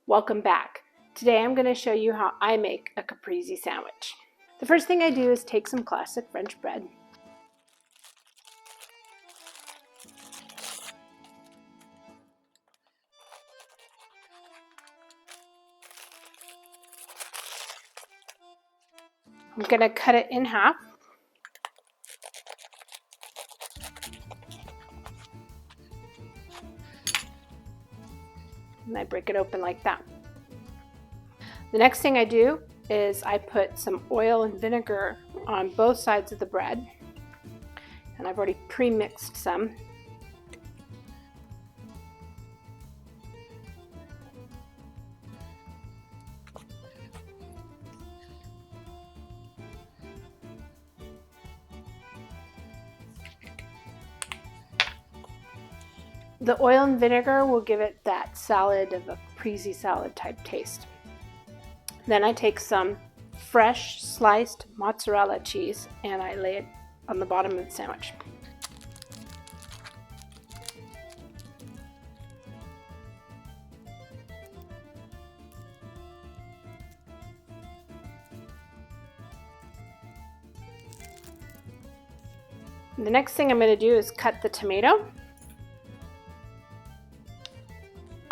Welcome back. Today I'm going to show you how I make a caprese sandwich. The first thing I do is take some classic French bread. I'm going to cut it in half. And I break it open like that. The next thing I do is I put some oil and vinegar on both sides of the bread. And I've already pre-mixed some. The oil and vinegar will give it that salad of a caprese salad type taste. Then I take some fresh sliced mozzarella cheese and I lay it on the bottom of the sandwich. The next thing I'm going to do is cut the tomato.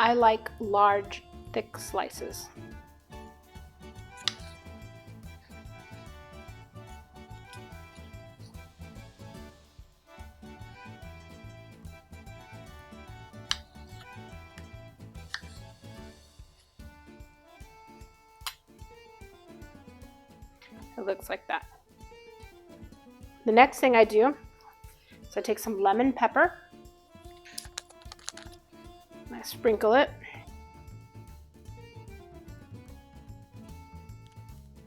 I like large, thick slices. It looks like that. The next thing I do is I take some lemon pepper. I sprinkle it.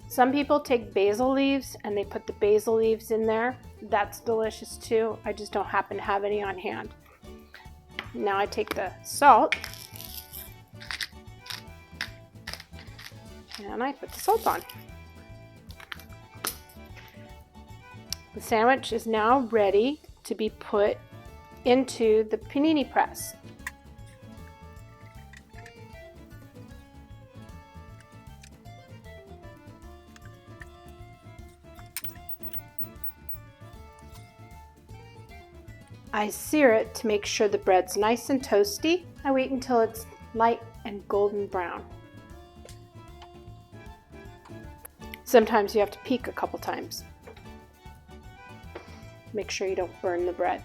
Some people take basil leaves and they put the basil leaves in there. That's delicious too. I just don't happen to have any on hand. Now I take the salt and I put the salt on. The sandwich is now ready to be put into the panini press. I sear it to make sure the bread's nice and toasty. I wait until it's light and golden brown. Sometimes you have to peek a couple times. Make sure you don't burn the bread.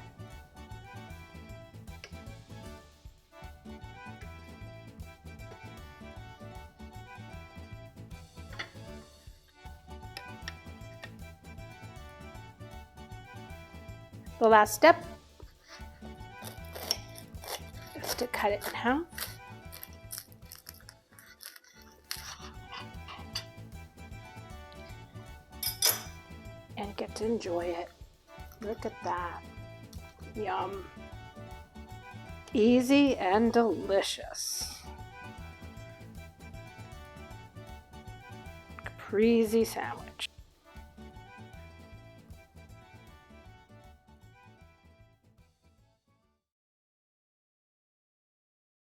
The last step is to cut it in half. And get to enjoy it. Look at that. Yum. Easy and delicious. Caprese sandwich.